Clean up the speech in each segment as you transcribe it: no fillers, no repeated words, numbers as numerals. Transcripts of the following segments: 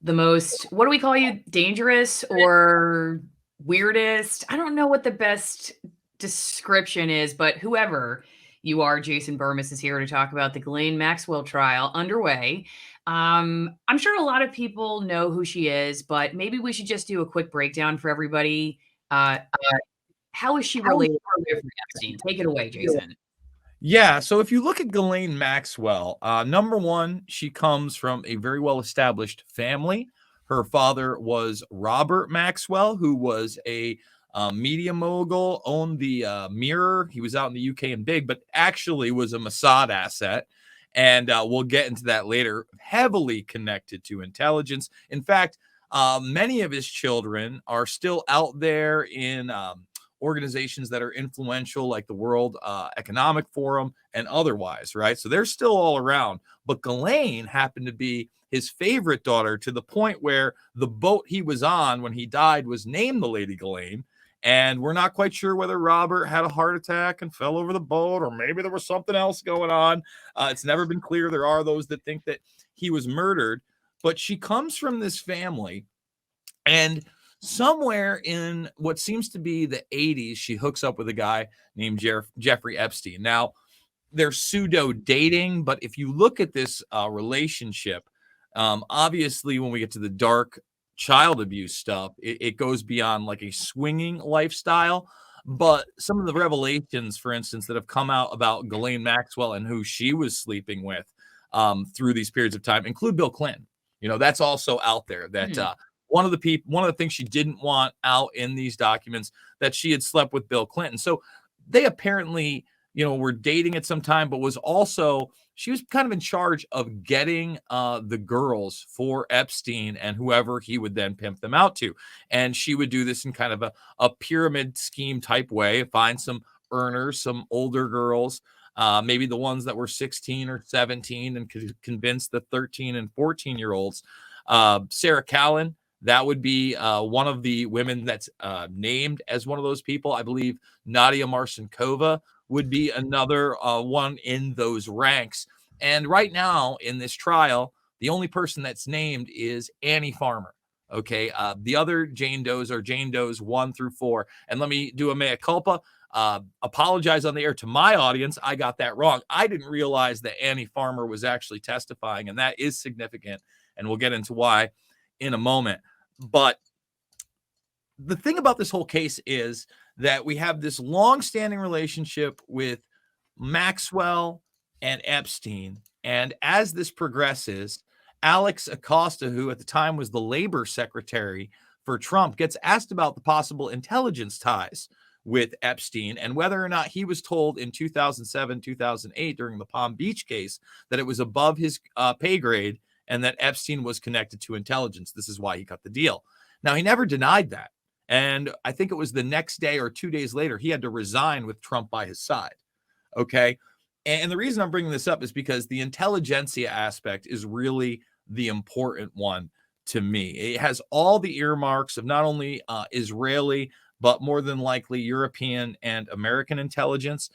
the most, what do we call you? Dangerous or weirdest? I don't know what the best description is, but whoever you are, Jason Bermas is here to talk about the Ghislaine Maxwell trial underway. I'm sure a lot of people know who she is, but maybe we should just do a quick breakdown for everybody. Uh, how is she related to Jeffrey Epstein? Take it away, Jason. Yeah, so if you look at Ghislaine Maxwell, number one, she comes from a very well-established family. Her father was Robert Maxwell, who was a media mogul, owned the Mirror. He was out in the UK and big, but actually was a Mossad asset. And we'll get into that later. Heavily connected to intelligence. In fact, many of his children are still out there in organizations that are influential, like the World Economic Forum and otherwise, right? So they're still all around. But Ghislaine happened to be his favorite daughter, to the point where the boat he was on when he died was named the Lady Ghislaine. And we're not quite sure whether Robert had a heart attack and fell over the boat, or maybe there was something else going on. It's never been clear. There are those that think that he was murdered. But she comes from this family, and somewhere in what seems to be the 80s, she hooks up with a guy named Jeffrey Epstein. Now, they're pseudo dating, but if you look at this relationship, obviously, when we get to the dark child abuse stuff, it goes beyond like a swinging lifestyle. But some of the revelations, for instance, that have come out about Ghislaine Maxwell and who she was sleeping with through these periods of time include Bill Clinton. That's also out there. That one of the things she didn't want out in these documents, that she had slept with Bill Clinton. So they apparently, were dating at some time, but she was kind of in charge of getting the girls for Epstein and whoever he would then pimp them out to. And she would do this in kind of a pyramid scheme type way, find some earners, some older girls, maybe the ones that were 16 or 17, and could convince the 13 and 14-year-olds. Sarah Callan, that would be one of the women that's named as one of those people. I believe Nadia Marcinkova would be another one in those ranks. And right now in this trial, the only person that's named is Annie Farmer. Okay. The other Jane Does are Jane Does 1 through 4. And let me do a mea culpa. Apologize on the air to my audience. I got that wrong. I didn't realize that Annie Farmer was actually testifying, and that is significant. And we'll get into why in a moment. But the thing about this whole case is that we have this long-standing relationship with Maxwell and Epstein. And as this progresses, Alex Acosta, who at the time was the labor secretary for Trump, gets asked about the possible intelligence ties with Epstein and whether or not he was told in 2007, 2008 during the Palm Beach case that it was above his pay grade and that Epstein was connected to intelligence. This is why he cut the deal. Now, he never denied that. And I think it was the next day or 2 days later, he had to resign with Trump by his side. Okay. And the reason I'm bringing this up is because the intelligentsia aspect is really the important one to me. It has all the earmarks of not only Israeli, but more than likely European and American intelligence.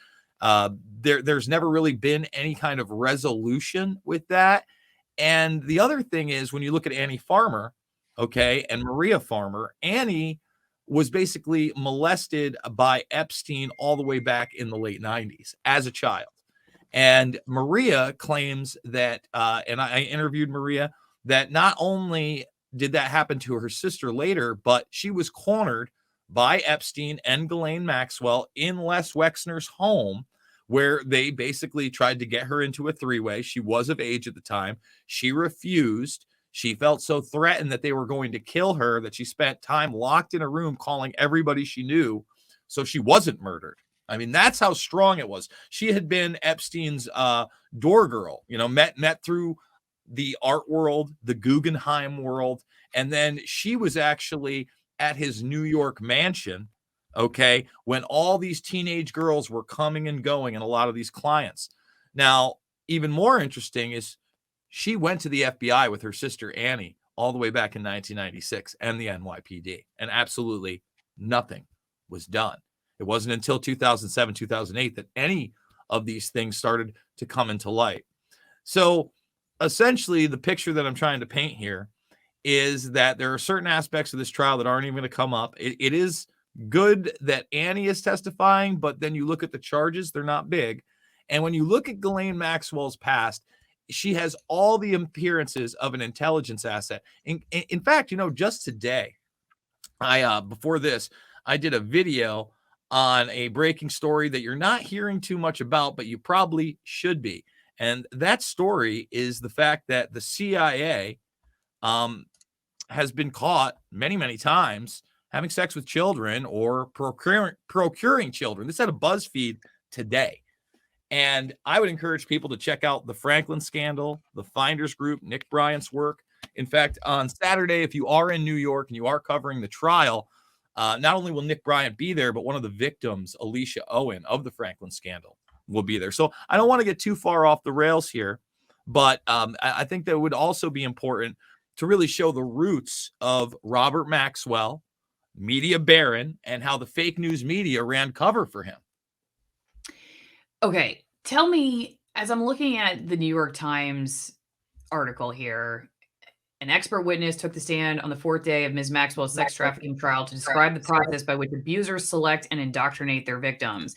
There's never really been any kind of resolution with that. And the other thing is, when you look at Annie Farmer, okay, and Maria Farmer, Annie was basically molested by Epstein all the way back in the late 90s as a child. And Maria claims that, and I interviewed Maria, that not only did that happen to her sister later, but she was cornered by Epstein and Ghislaine Maxwell in Les Wexner's home, where they basically tried to get her into a three-way. She was of age at the time. She refused. She felt so threatened that they were going to kill her that she spent time locked in a room calling everybody she knew so she wasn't murdered. I mean, that's how strong it was. She had been Epstein's door girl, met through the art world, the Guggenheim world. And then she was actually at his New York mansion, okay, when all these teenage girls were coming and going, and a lot of these clients. Now, even more interesting is she went to the FBI with her sister Annie all the way back in 1996 and the NYPD, and absolutely nothing was done. It wasn't until 2007, 2008 that any of these things started to come into light. So essentially, the picture that I'm trying to paint here is that there are certain aspects of this trial that aren't even going to come up. It is good that Annie is testifying, but then you look at the charges, they're not big. And when you look at Ghislaine Maxwell's past, she has all the appearances of an intelligence asset. In fact, just today, before this, I did a video on a breaking story that you're not hearing too much about, but you probably should be. And that story is the fact that the CIA has been caught many, many times having sex with children or procuring children. This had a BuzzFeed today. And I would encourage people to check out the Franklin scandal, the Finders Group, Nick Bryant's work. In fact, on Saturday, if you are in New York and you are covering the trial, not only will Nick Bryant be there, but one of the victims, Alicia Owen of the Franklin scandal, will be there. So I don't want to get too far off the rails here, but I think that it would also be important to really show the roots of Robert Maxwell, media baron, and how the fake news media ran cover for him. Okay, tell me, as I'm looking at the New York Times article here, an expert witness took the stand on the fourth day of Ms. Maxwell's sex trafficking trial to describe the process by which abusers select and indoctrinate their victims.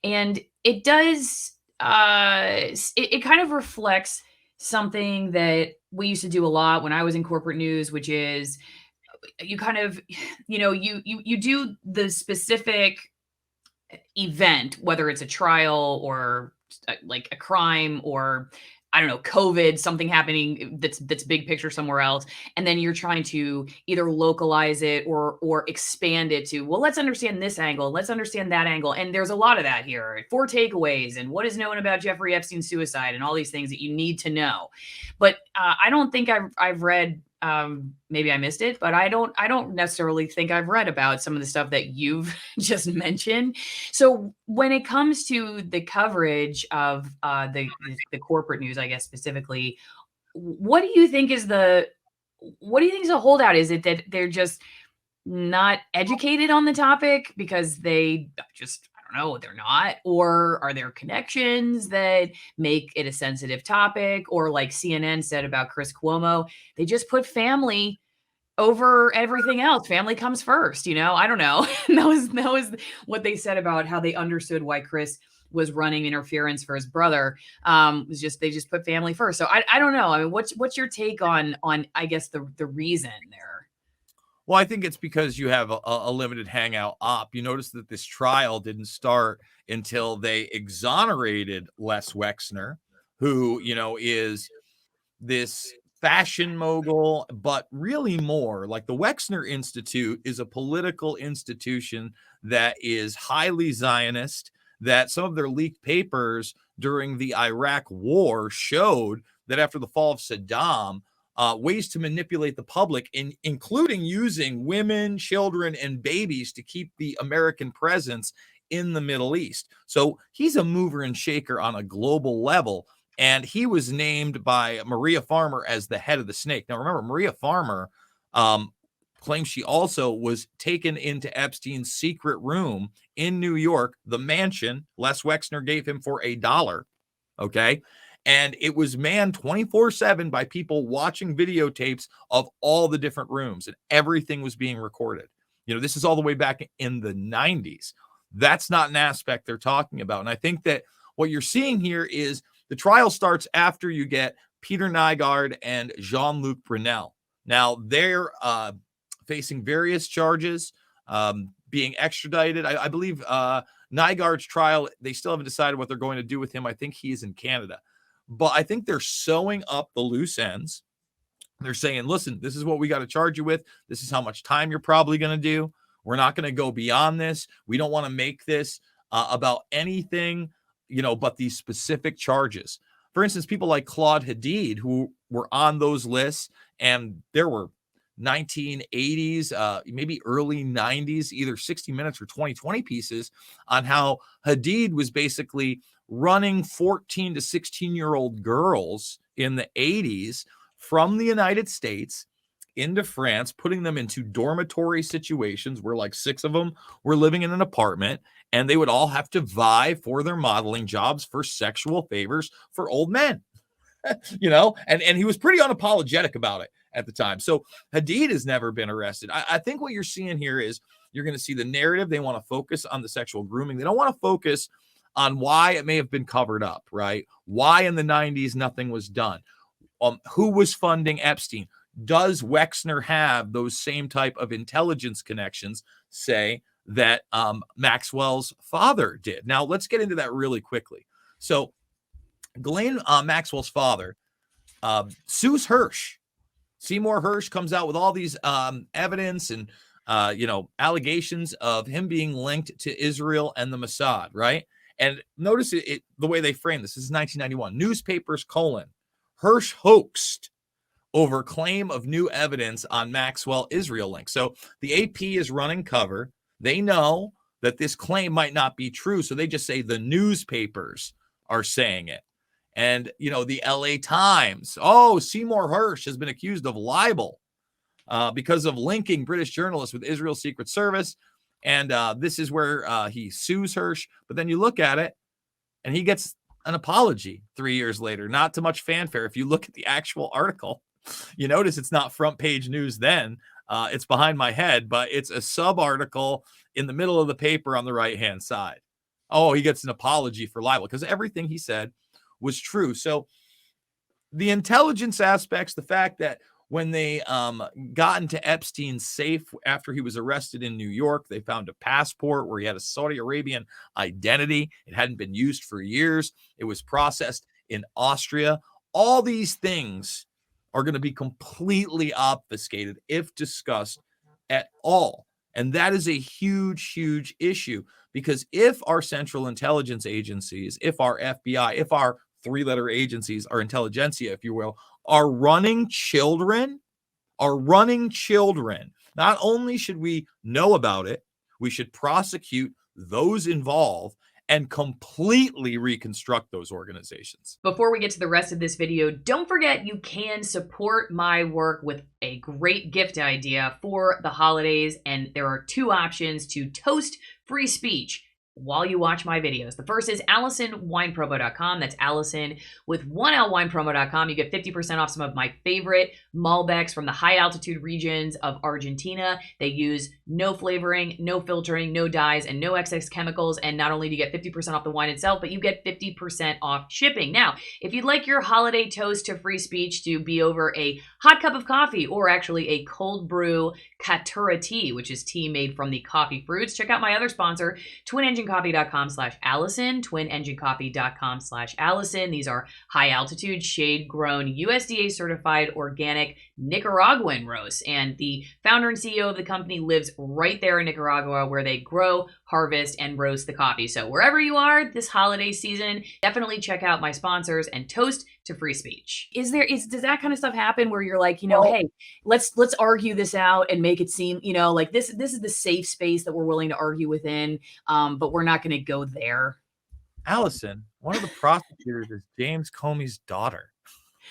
And it does, it kind of reflects something that we used to do a lot when I was in corporate news, which is you kind of, you do the specific event, whether it's a trial or like a crime or I don't know, COVID, something happening that's big picture somewhere else. And then you're trying to either localize it or expand it to, well, let's understand this angle. Let's understand that angle. And there's a lot of that here. 4 takeaways and what is known about Jeffrey Epstein's suicide and all these things that you need to know. But I don't think I've read, maybe I missed it, but I don't necessarily think I've read about some of the stuff that you've just mentioned. So when it comes to the coverage of the corporate news, I guess specifically, what do you think is a holdout? Is it that they're just not educated on the topic because they just, I don't know, they're not, or are there connections that make it a sensitive topic? Or like CNN said about Chris Cuomo, they just put family over everything else. Family comes first, I don't know. that was what they said about how they understood why Chris was running interference for his brother. Was just, they just put family first. So I don't know. I mean, what's your take on, I guess the reason there? Well, I think it's because you have a limited hangout op. You notice that this trial didn't start until they exonerated Les Wexner, who, is this fashion mogul, but really more like the Wexner Institute is a political institution that is highly Zionist, that some of their leaked papers during the Iraq war showed that after the fall of Saddam, ways to manipulate the public, including using women, children, and babies to keep the American presence in the Middle East. So he's a mover and shaker on a global level. And he was named by Maria Farmer as the head of the snake. Now, remember, Maria Farmer claims she also was taken into Epstein's secret room in New York, the mansion Les Wexner gave him for $1. Okay. And it was manned 24/7 by people watching videotapes of all the different rooms, and everything was being recorded. This is all the way back in the 90s. That's not an aspect they're talking about. And I think that what you're seeing here is the trial starts after you get Peter Nygard and Jean-Luc Brunel. Now, they're facing various charges, being extradited. I believe Nygard's trial, they still haven't decided what they're going to do with him. I think he's in Canada. But I think they're sewing up the loose ends. They're saying, listen, this is what we got to charge you with. This is how much time you're probably going to do. We're not going to go beyond this. We don't want to make this about anything, but these specific charges. For instance, people like Claude Hadid, who were on those lists, and there were 1980s, maybe early 90s, either 60 Minutes or 2020 pieces on how Hadid was basically running 14 to 16-year-old girls in the 80s from the United States into France, putting them into dormitory situations where like 6 of them were living in an apartment, and they would all have to vie for their modeling jobs for sexual favors for old men. And he was pretty unapologetic about it. at the time. So Hadid has never been arrested. I think what you're seeing here is you're going to see the narrative. They want to focus on the sexual grooming. They don't want to focus on why it may have been covered up, right? Why in the 90s nothing was done. Who was funding Epstein? Does Wexner have those same type of intelligence connections, say, that Maxwell's father did? Now, let's get into that really quickly. So Ghislaine Maxwell's father sues Hirsch. Seymour Hirsch comes out with all these evidence and allegations of him being linked to Israel and the Mossad, right? And notice the way they frame this. This is 1991. Newspapers, Hirsch hoaxed over claim of new evidence on Maxwell Israel link. So the AP is running cover. They know that this claim might not be true. So they just say the newspapers are saying it. And, the LA Times, Seymour Hirsch has been accused of libel because of linking British journalists with Israel's Secret Service. And this is where he sues Hirsch. But then you look at it and he gets an apology 3 years later. Not too much fanfare. If you look at the actual article, you notice it's not front page news then. It's behind my head, but it's a sub article in the middle of the paper on the right-hand side. Oh, he gets an apology for libel because everything he said was true. So the intelligence aspects, the fact that when they got into Epstein's safe after he was arrested in New York, they found a passport where he had a Saudi Arabian identity. It hadn't been used for years. It was processed in Austria. All these things are going to be completely obfuscated if discussed at all. And that is a huge, huge issue, because if our central intelligence agencies, if our FBI, if our three-letter agencies, our intelligentsia, if you will, are running children, not only should we know about it, we should prosecute those involved and completely reconstruct those organizations. Before we get to the rest of this video, don't forget you can support my work with a great gift idea for the holidays, and there are two options to toast free speech while you watch my videos. The first is AllisonWinePromo.com. That's Allison with 1L winepromo.com. You get 50% off some of my favorite Malbecs from the high altitude regions of Argentina. They use no flavoring, no filtering, no dyes, and no excess chemicals. And not only do you get 50% off the wine itself, but you get 50% off shipping. Now, if you'd like your holiday toast to free speech to be over a hot cup of coffee, or actually a cold brew Caturra tea, which is tea made from the coffee fruits, check out my other sponsor, TwinEngineCoffee.com/Allison, TwinEngineCoffee.com/Allison. These are high altitude, shade grown, USDA certified organic Nicaraguan roasts. And the founder and CEO of the company lives right there in Nicaragua, where they grow, harvest, and roast the coffee. So wherever you are this holiday season, definitely check out my sponsors and toast to free speech. Does that kind of stuff happen where you're like, hey, let's argue this out and make it seem, like this is the safe space that we're willing to argue within, but we're not going to go there? Allison, one of the prosecutors is James Comey's daughter.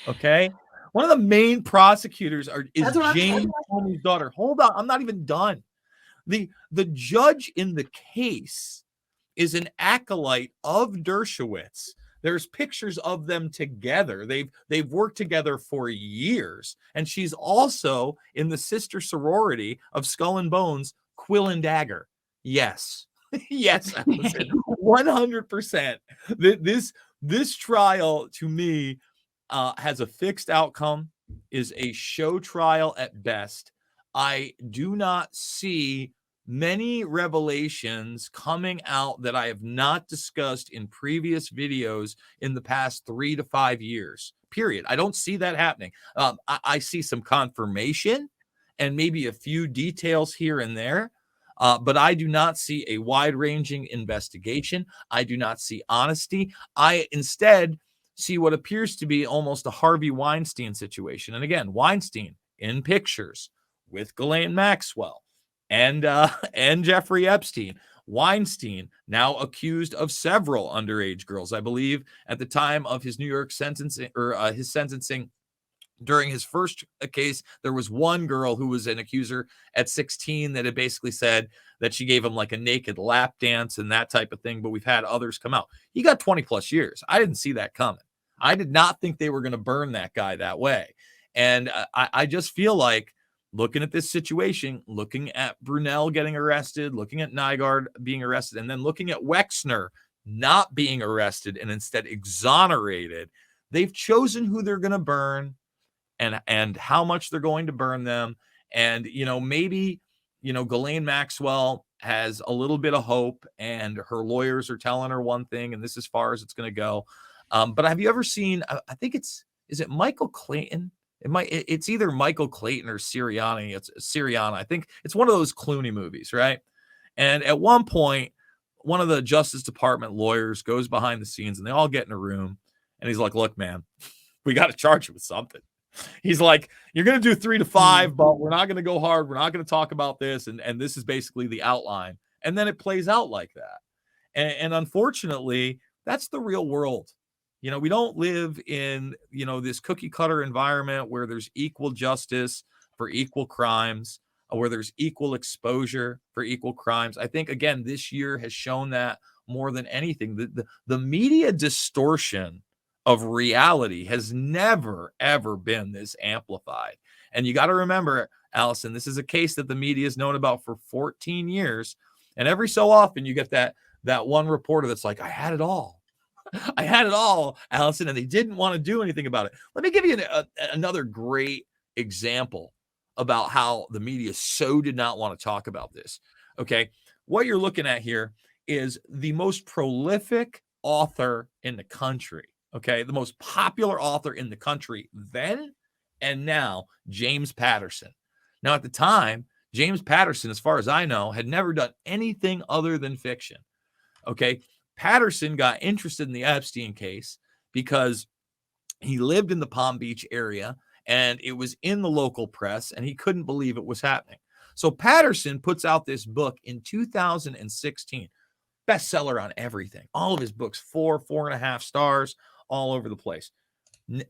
Okay. One of the main prosecutors is James Comey's daughter. Hold on. I'm not even done. The judge in the case is an acolyte of Dershowitz. There's pictures of them together. They've worked together for years. And she's also in the sister sorority of Skull and Bones, Quill and Dagger. Yes. Yes, 100%. This trial, to me, has a fixed outcome, is a show trial at best. I do not see many revelations coming out that I have not discussed in previous videos in the past 3 to 5 years, period. I don't see that happening. I see some confirmation and maybe a few details here and there, but I do not see a wide-ranging investigation. I do not see honesty. I instead see what appears to be almost a Harvey Weinstein situation. And again, Weinstein in pictures with Ghislaine Maxwell and Jeffrey Epstein. Weinstein now accused of several underage girls. I believe at the time of his New York sentencing, or his sentencing during his first case, there was one girl who was an accuser at 16 that had basically said that she gave him like a naked lap dance and that type of thing. But we've had others come out. He got 20 plus years. I didn't see that coming. I did not think they were going to burn that guy that way. And I just feel like looking at this situation, looking at Brunel getting arrested, looking at Nygaard being arrested, and then looking at Wexner not being arrested and instead exonerated, they've chosen who they're going to burn and how much they're going to burn them. And, maybe, Ghislaine Maxwell has a little bit of hope and her lawyers are telling her one thing and this is as far as it's going to go. But have you ever seen, I think is it Michael Clayton? It's either Michael Clayton or Sirianni. It's Sirianni. I think it's one of those Clooney movies, right? And at one point, one of the Justice Department lawyers goes behind the scenes and they all get in a room and he's like, look, man, we got to charge you with something. He's like, you're going to do 3 to 5, but we're not going to go hard. We're not going to talk about this. And this is basically the outline. And then it plays out like that. And unfortunately, that's the real world. We don't live in, this cookie cutter environment where there's equal justice for equal crimes, where there's equal exposure for equal crimes. I think, again, this year has shown that more than anything. The media distortion of reality has never, ever been this amplified. And you got to remember, Allison, this is a case that the media has known about for 14 years. And every so often you get that one reporter that's like, I had it all. I had it all, Allison, and they didn't want to do anything about it. Let me give you another great example about how the media so did not want to talk about this. Okay. What you're looking at here is the most prolific author in the country. Okay. The most popular author in the country then and now, James Patterson. Now, at the time, James Patterson, as far as I know, had never done anything other than fiction. Okay. Patterson got interested in the Epstein case because he lived in the Palm Beach area and it was in the local press and he couldn't believe it was happening. So Patterson puts out this book in 2016, bestseller on everything. All of his books, 4.5 stars, all over the place.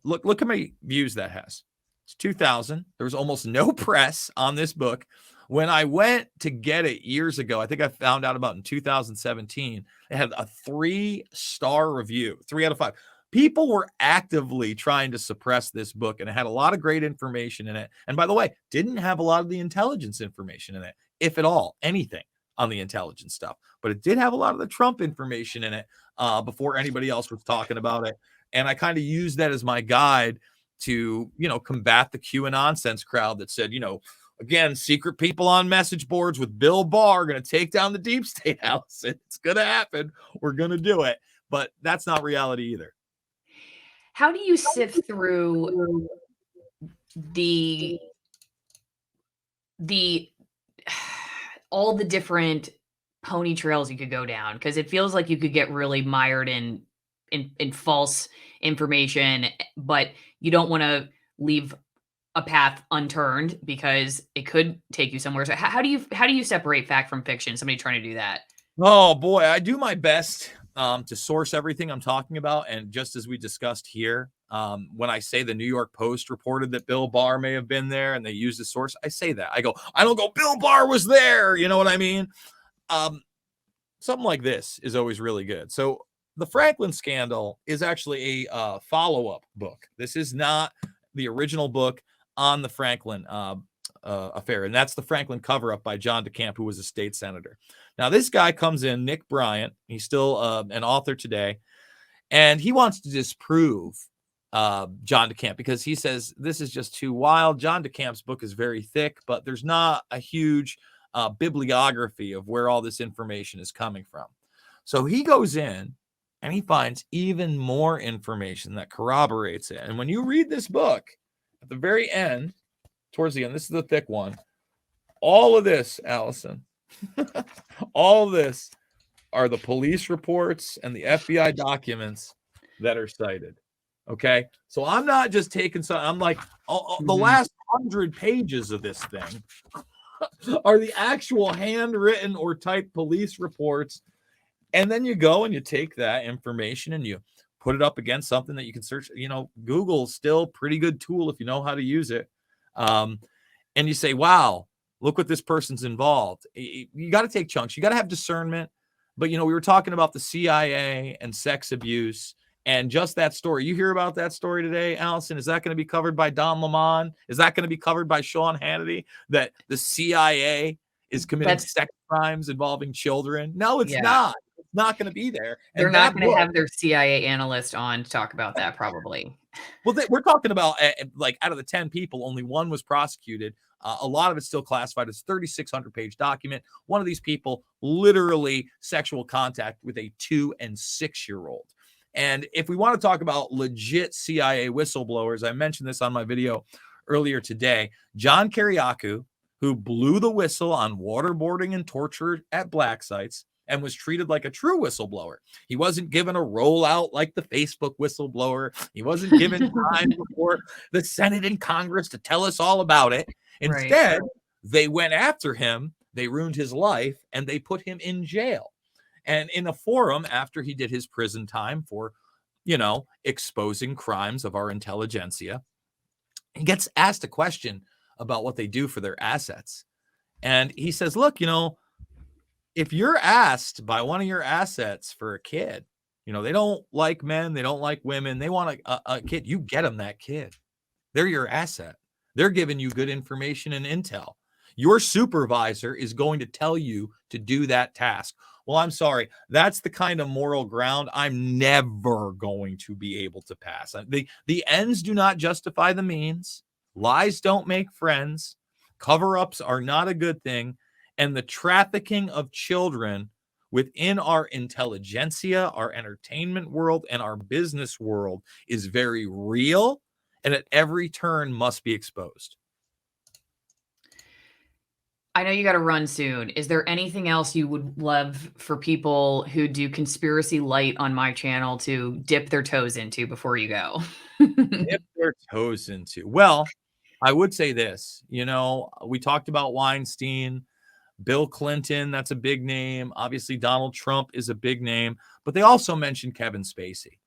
Look how many views that has. It's 2,000. There was almost no press on this book. When I went to get it years ago, I think I found out about in 2017, it had a 3-star review, 3 out of 5. People were actively trying to suppress this book, and it had a lot of great information in it. And by the way, didn't have a lot of the intelligence information in it, if at all, anything on the intelligence stuff. But it did have a lot of the Trump information in it before anybody else was talking about it. And I kind of used that as my guide to, combat the QAnon nonsense crowd that said, again, secret people on message boards with Bill Barr going to take down the deep state, Allison. It's going to happen. We're going to do it. But that's not reality either. How do you sift through the all the different pony trails you could go down? Because it feels like you could get really mired in false information, but you don't want to leave a path unturned because it could take you somewhere. So how do you separate fact from fiction? Somebody trying to do that? Oh boy, I do my best to source everything I'm talking about. And just as we discussed here, when I say the New York Post reported that Bill Barr may have been there and they used a source, I say that. I don't go, Bill Barr was there. You know what I mean? Something like this is always really good. So the Franklin scandal is actually a follow-up book. This is not the original book on the Franklin affair. And that's the Franklin cover-up by John DeCamp, who was a state senator. Now, this guy comes in, Nick Bryant. He's still an author today. And he wants to disprove John DeCamp because he says this is just too wild. John DeCamp's book is very thick, but there's not a huge bibliography of where all this information is coming from. So he goes in and he finds even more information that corroborates it. And when you read this book, at the very end, towards the end, this is the thick one. All of this, Allison, all of this are the police reports and the FBI documents that are cited. Okay. So I'm not just taking some, I'm like, the last 100 pages of this thing are the actual handwritten or typed police reports. And then you go and you take that information and you put it up against something that you can search. Google's still a pretty good tool if you know how to use it. And you say, wow, look what this person's involved. You got to take chunks. You got to have discernment. But, we were talking about the CIA and sex abuse And just that story, you hear about that story today, Allison? Is that going to be covered by Don Lemon? Is that going to be covered by Sean Hannity? That the CIA is committing That's sex crimes involving children? No, it's yeah. not. It's not going to be there. They're And not that going to book, have their CIA analyst on to talk about that probably. well, we're talking about like out of the 10 people, only one was prosecuted. A lot of it's still classified as 3,600 page document. One of these people literally sexual contact with a 2 and 6 year old. And if we want to talk about legit CIA whistleblowers, I mentioned this on my video earlier today. John Kiriakou, who blew the whistle on waterboarding and torture at black sites and was treated like a true whistleblower. He wasn't given a rollout like the Facebook whistleblower. He wasn't given time before the Senate and Congress to tell us all about it. Instead, they went after him, they ruined his life, and they put him in jail. And in a forum after he did his prison time for, exposing crimes of our intelligentsia, he gets asked a question about what they do for their assets. And he says, look, if you're asked by one of your assets for a kid, they don't like men, they don't like women, they want a kid, you get them that kid. They're your asset. They're giving you good information and intel. Your supervisor is going to tell you to do that task. Well, I'm sorry. That's the kind of moral ground I'm never going to be able to pass. The ends do not justify the means. Lies don't make friends. Cover-ups are not a good thing. And the trafficking of children within our intelligentsia, our entertainment world, and our business world is very real, and at every turn must be exposed. I know you got to run soon. Is there anything else you would love for people who do conspiracy light on my channel to dip their toes into before you go? Dip their toes into. Well, I would say this, we talked about Weinstein, Bill Clinton, that's a big name. Obviously, Donald Trump is a big name, but they also mentioned Kevin Spacey.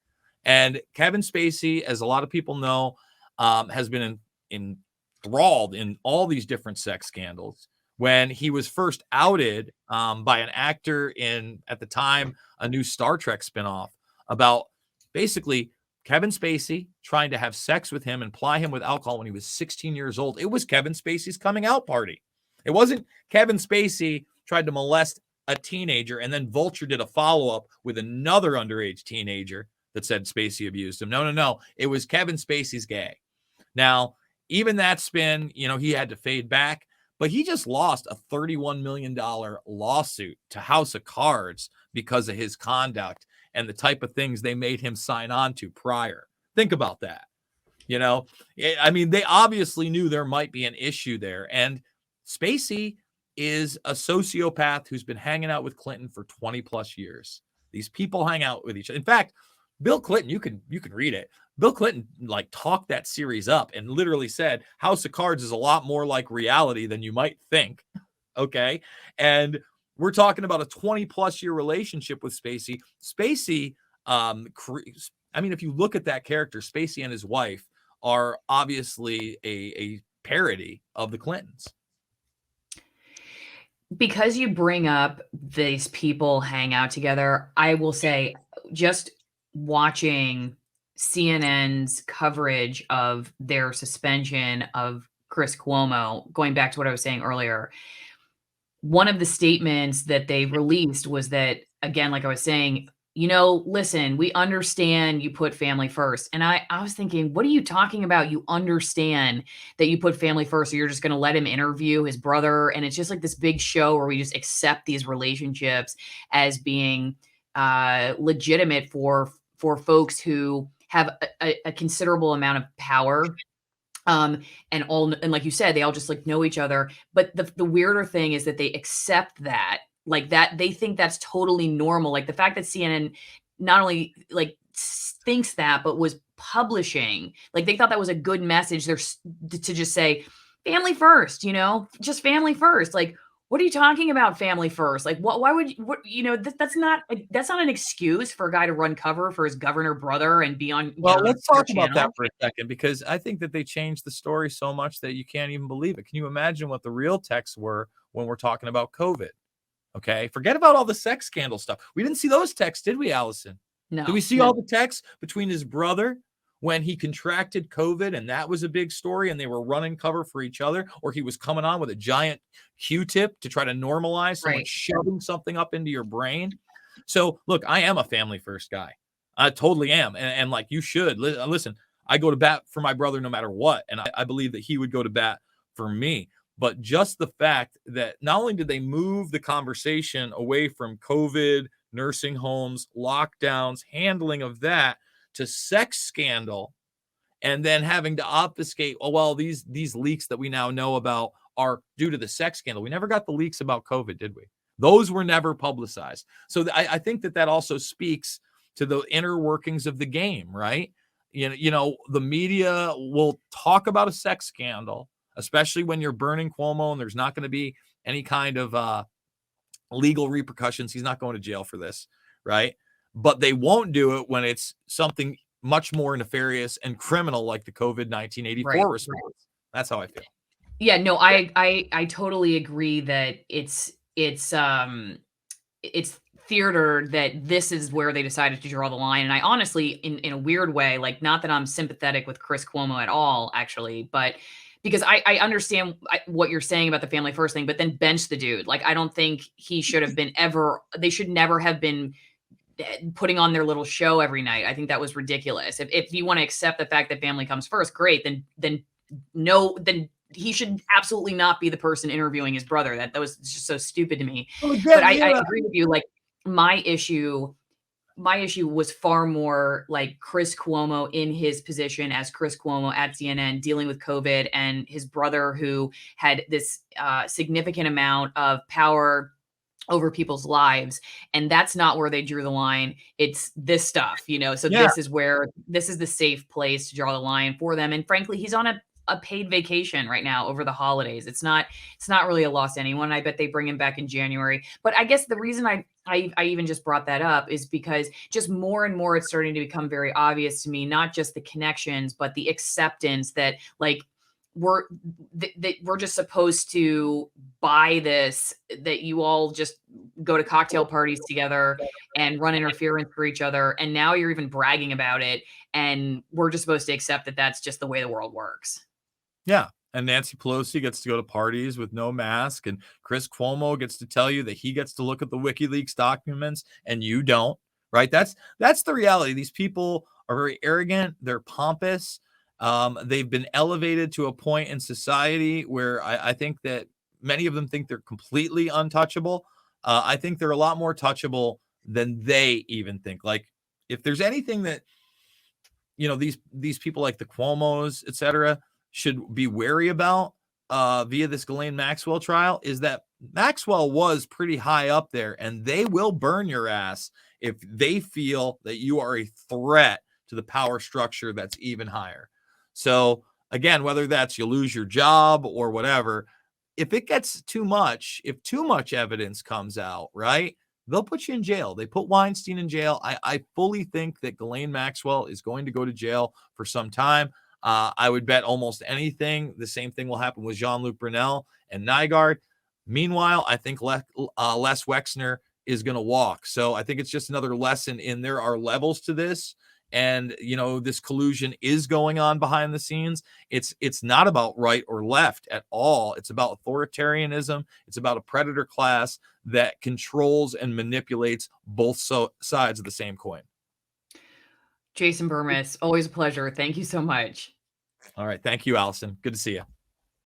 And Kevin Spacey, as a lot of people know, has been enthralled in all these different sex scandals. When he was first outed by an actor in, at the time, a new Star Trek spinoff about basically Kevin Spacey trying to have sex with him and ply him with alcohol when he was 16 years old. It was Kevin Spacey's coming out party. It wasn't Kevin Spacey tried to molest a teenager and then Vulture did a follow-up with another underage teenager that said Spacey abused him. No. It was Kevin Spacey's gay. Now, even that spin, he had to fade back, but he just lost a $31 million lawsuit to House of Cards because of his conduct and the type of things they made him sign on to prior. Think about that. They obviously knew there might be an issue there. And Spacey is a sociopath who's been hanging out with Clinton for 20 plus years. These people hang out with each other. In fact, Bill Clinton, you can read it. Bill Clinton talked that series up and literally said House of Cards is a lot more like reality than you might think. Okay. And we're talking about a 20 plus year relationship with Spacey. Spacey, if you look at that character, Spacey and his wife are obviously a parody of the Clintons. Because you bring up these people hang out together, I will say just watching CNN's coverage of their suspension of Chris Cuomo, going back to what I was saying earlier, one of the statements that they released was that, again, like I was saying, listen, we understand you put family first. And I was thinking, what are you talking about? You understand that you put family first, so you're just going to let him interview his brother. And it's just like this big show where we just accept these relationships as being legitimate for folks who have a considerable amount of power. And like you said, they all just know each other. But the weirder thing is that they accept that, that they think that's totally normal. Like the fact that CNN not only thinks that, but was publishing, they thought that was a good message there to just say family first, just family first. What are you talking about, family first? Why would you, that's not an excuse for a guy to run cover for his governor brother and be on. Well, let's talk about that for a second, because I think that they changed the story so much that you can't even believe it. Can you imagine what the real texts were when we're talking about COVID? Okay. Forget about all the sex scandal stuff. We didn't see those texts, did we, Allison? Do we No. see all the texts between his brother when he contracted COVID and that was a big story and they were running cover for each other, or he was coming on with a giant Q-tip to try to normalize someone Right. shoving something up into your brain? So look, I am a family first guy. I totally am. And like you should listen, I go to bat for my brother no matter what. And I believe that he would go to bat for me. But just the fact that not only did they move the conversation away from COVID, nursing homes, lockdowns, handling of that to sex scandal, and then having to obfuscate, oh, well, these leaks that we now know about are due to the sex scandal. We never got the leaks about COVID, did we? Those were never publicized. So I think that also speaks to the inner workings of the game, right? The media will talk about a sex scandal, especially when you're burning Cuomo and there's not going to be any kind of legal repercussions. He's not going to jail for this, right? But they won't do it when it's something much more nefarious and criminal like the COVID 1984 Right. response. That's how I feel. Yeah, no, I totally agree that it's theater, that this is where they decided to draw the line. And I honestly, in a weird way, like, not that I'm sympathetic with Chris Cuomo at all, actually, but because I understand what you're saying about the family first thing, but then bench the dude. Like, I don't think he should have been ever. They should never have been putting on their little show every night. I think that was ridiculous. If you want to accept the fact that family comes first, great. Then no, then he should absolutely not be the person interviewing his brother. That was just so stupid to me. Well, But again, I agree with you. Like, my issue was far more like Chris Cuomo in his position as Chris Cuomo at CNN, dealing with COVID, and his brother, who had this significant amount of power over people's lives. And that's not where they drew the line. It's this stuff, so yeah, this is the safe place to draw the line for them. And frankly, he's on a paid vacation right now over the holidays. It's not really a loss to anyone. I bet they bring him back in January. But I guess the reason I even just brought that up is because just more and more it's starting to become very obvious to me, not just the connections, but the acceptance that, like, we're just supposed to buy this, that you all just go to cocktail parties together and run interference for each other, and now you're even bragging about it, and we're just supposed to accept that that's just the way the world works. yeah. And Nancy Pelosi gets to go to parties with no mask, and Chris Cuomo gets to tell you that he gets to look at the WikiLeaks documents and you don't, right? That's the reality. These people are very arrogant. They're pompous. They've been elevated to a point in society where I think that many of them think they're completely untouchable. I think they're a lot more touchable than they even think. Like, if there's anything that, these people like the Cuomos, et cetera, should be wary about via this Ghislaine Maxwell trial, is that Maxwell was pretty high up there, and they will burn your ass if they feel that you are a threat to the power structure that's even higher. So again, whether that's you lose your job or whatever, if it gets too much, if too much evidence comes out, right, they'll put you in jail. They put Weinstein in jail. I fully think that Ghislaine Maxwell is going to go to jail for some time. I would bet almost anything the same thing will happen with Jean-Luc Brunel and Nygaard. Meanwhile, I think Les Wexner is going to walk. So I think it's just another lesson in there are levels to this. And, this collusion is going on behind the scenes. It's not about right or left at all. It's about authoritarianism. It's about a predator class that controls and manipulates both sides of the same coin. Jason Bermas, always a pleasure. Thank you so much. All right. Thank you, Allison. Good to see you.